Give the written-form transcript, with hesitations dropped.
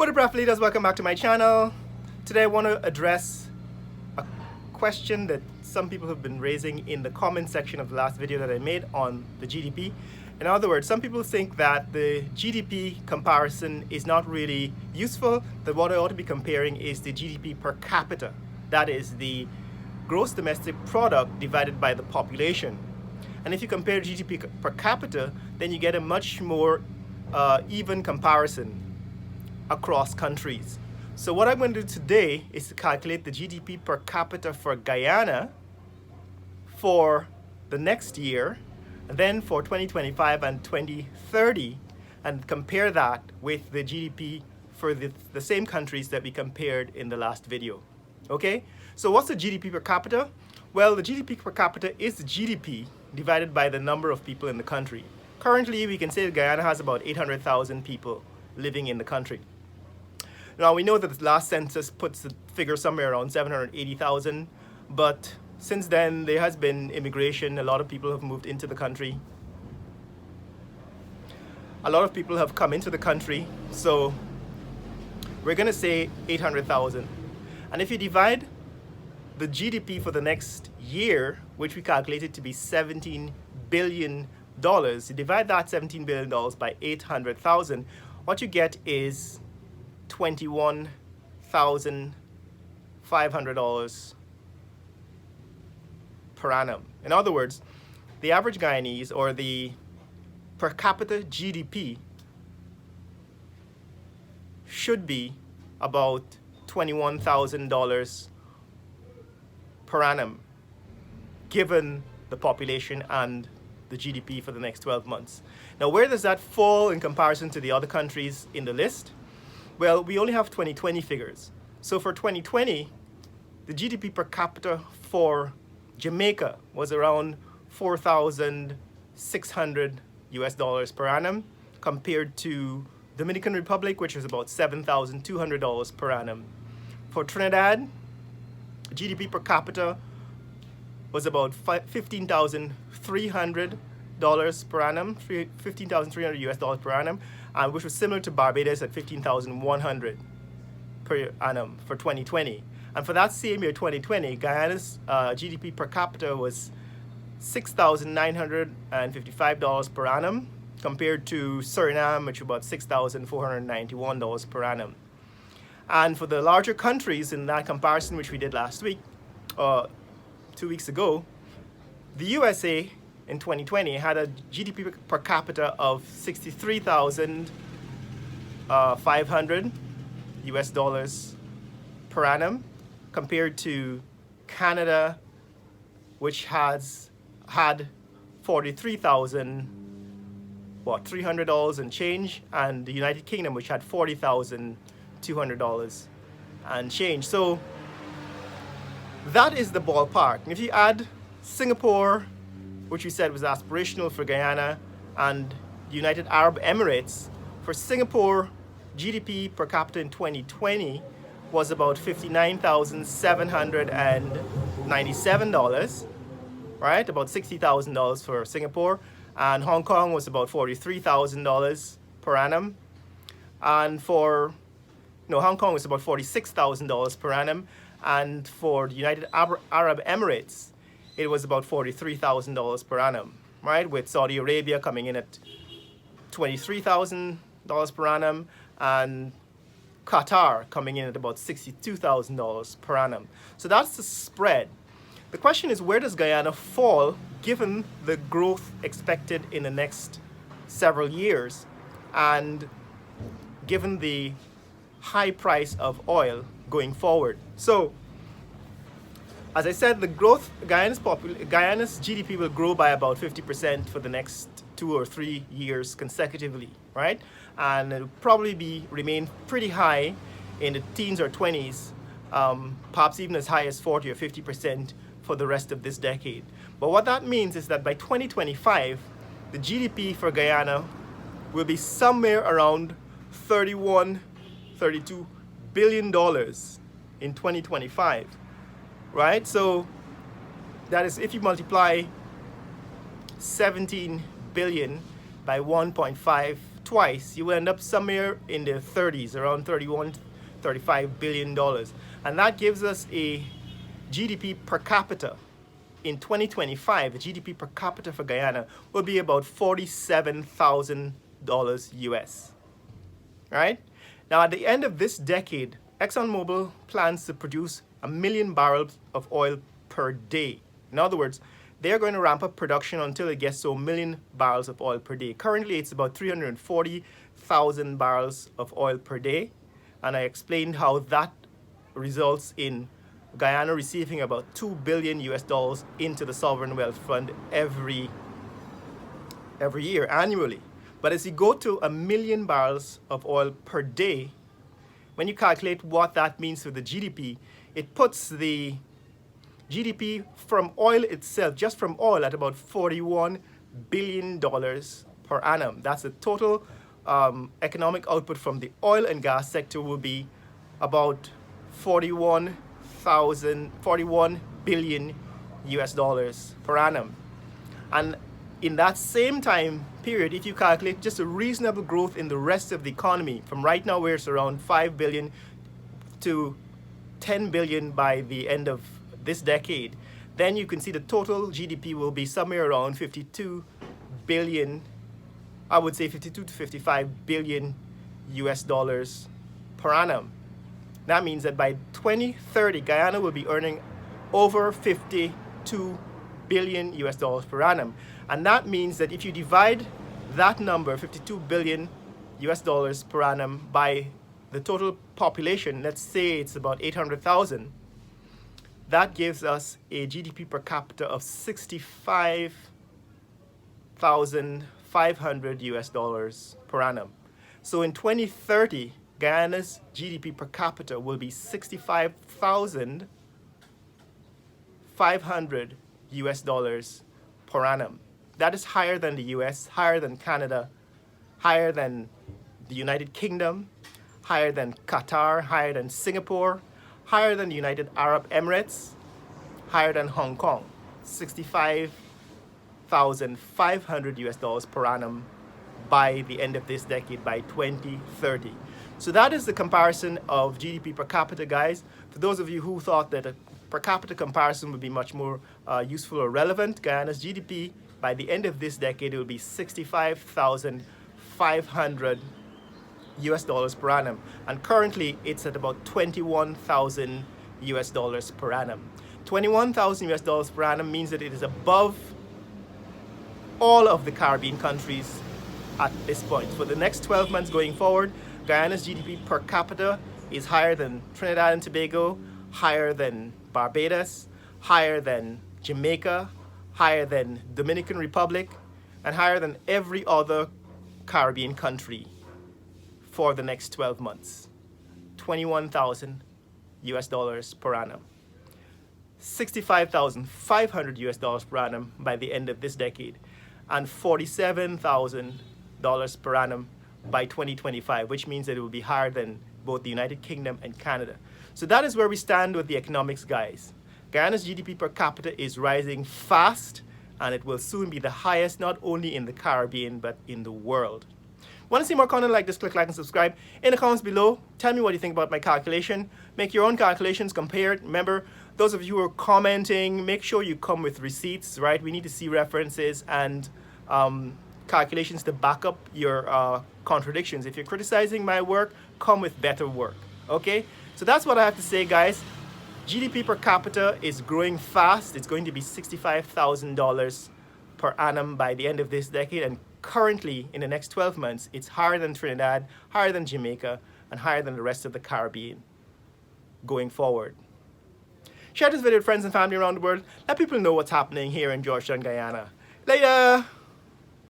What up, athletes? Welcome back to my channel. Today I want to address a question that some people have been raising in the comment section of the last video that I made on the GDP. In other words, some people think that the GDP comparison is not really useful, that what I ought to be comparing is the GDP per capita. That is the gross domestic product divided by the population. And if you compare GDP per capita, then you get a much more even comparison across countries. So what I'm going to do today is to calculate the GDP per capita for Guyana for the next year, and then for 2025 and 2030, and compare that with the GDP for the same countries that we compared in the last video. Okay, so what's the GDP per capita? Well, the GDP per capita is the GDP divided by the number of people in the country. Currently, we can say that Guyana has about 800,000 people living in the country. Now, we know that the last census puts the figure somewhere around 780,000, but since then there has been immigration. A lot of people have moved into the country. A lot of people have come into the country, so we're going to say 800,000. And if you divide the GDP for the next year, which we calculated to be $17 billion, you divide that $17 billion by 800,000, what you get is $21,500 per annum. In other words, the average Guyanese, or the per capita GDP, should be about $21,000 per annum, given the population and the GDP for the next 12 months. Now, where does that fall in comparison to the other countries in the list? Well, we only have 2020 figures. So for 2020, the GDP per capita for Jamaica was around $4,600 per annum, compared to Dominican Republic, which was about $7,200 per annum. For Trinidad, GDP per capita was about $15,300 per annum, $15,300 per annum, which was similar to Barbados at $15,100 per annum for 2020. And for that same year, 2020, Guyana's GDP per capita was $6,955 per annum, compared to Suriname, which was about $6,491 per annum. And for the larger countries in that comparison, which we did last week, 2 weeks ago, the USA in 2020 had a GDP per capita of $63,500 per annum, compared to Canada, which had $43,300 and change, and the United Kingdom, which had $40,200 and change. So that is the ballpark. And if you add Singapore, which we said was aspirational for Guyana, and the United Arab Emirates, for Singapore, GDP per capita in 2020 was about $59,797, right? About $60,000 for Singapore. And Hong Kong was about $43,000 per annum. And Hong Kong was about $46,000 per annum. And for the United Arab Emirates, it was about $43,000 per annum, right? With Saudi Arabia coming in at $23,000 per annum, and Qatar coming in at about $62,000 per annum. So that's the spread. The question is, where does Guyana fall given the growth expected in the next several years, and given the high price of oil going forward? So, as I said, the growth, Guyana's GDP will grow by about 50% for the next 2 or 3 years consecutively, right? And it'll probably remain pretty high in the teens or 20s, perhaps even as high as 40 or 50% for the rest of this decade. But what that means is that by 2025, the GDP for Guyana will be somewhere around $32 billion in 2025. Right? So that is, if you multiply 17 billion by 1.5 twice, you will end up somewhere in the 30s, around 31, 35 billion dollars. And that gives us a GDP per capita. In 2025, the GDP per capita for Guyana will be about $47,000 US. Right? Now, at the end of this decade, ExxonMobil plans to produce 1 million barrels of oil per day. In other words, they're going to ramp up production until it gets to 1 million barrels of oil per day. Currently, it's about 340,000 barrels of oil per day. And I explained how that results in Guyana receiving about $2 billion US dollars into the Sovereign Wealth Fund every year, annually. But as you go to 1 million barrels of oil per day, when you calculate what that means for the GDP, it puts the GDP from oil itself, just from oil, at about $41 billion per annum. That's the total economic output from the oil and gas sector will be about 41 billion US dollars per annum. And in that same time period, if you calculate just a reasonable growth in the rest of the economy, from right now where it's around 5 billion to 10 billion by the end of this decade, then you can see the total GDP will be somewhere around 52 billion, I would say 52 to 55 billion US dollars per annum. That means that by 2030, Guyana will be earning over 52 billion US dollars per annum. And that means that if you divide that number, 52 billion US dollars per annum, by the total population, let's say it's about 800,000, that gives us a GDP per capita of 65,500 US dollars per annum. So in 2030, Guyana's GDP per capita will be 65,500 US dollars per annum. That is higher than the US, higher than Canada, higher than the United Kingdom, higher than Qatar, higher than Singapore, higher than the United Arab Emirates, higher than Hong Kong. 65,500 US dollars per annum by the end of this decade, by 2030. So that is the comparison of GDP per capita, guys. For those of you who thought that a per capita comparison would be much more useful or relevant, Guyana's GDP by the end of this decade, it will be 65,500 US dollars per annum. And currently, it's at about 21,000 US dollars per annum. 21,000 US dollars per annum means that it is above all of the Caribbean countries at this point. For the next 12 months going forward, Guyana's GDP per capita is higher than Trinidad and Tobago, higher than Barbados, higher than Jamaica, higher than Dominican Republic, and higher than every other Caribbean country for the next 12 months. 21,000 US dollars per annum. 65,500 US dollars per annum by the end of this decade, and $47,000 per annum by 2025, which means that it will be higher than both the United Kingdom and Canada. So that is where we stand with the economics, guys. Guyana's GDP per capita is rising fast, and it will soon be the highest not only in the Caribbean but in the world. Want to see more content like this? Click like and subscribe. In the comments below, tell me what you think about my calculation. Make your own calculations, compare it. Remember, those of you who are commenting, make sure you come with receipts, right? We need to see references and calculations to back up your contradictions. If you're criticizing my work, come with better work, okay? So that's what I have to say, guys. GDP per capita is growing fast. It's going to be $65,000 per annum by the end of this decade, and currently in the next 12 months, it's higher than Trinidad, higher than Jamaica, and higher than the rest of the Caribbean going forward. Share this video with friends and family around the world. Let people know what's happening here in Georgetown, Guyana. Later!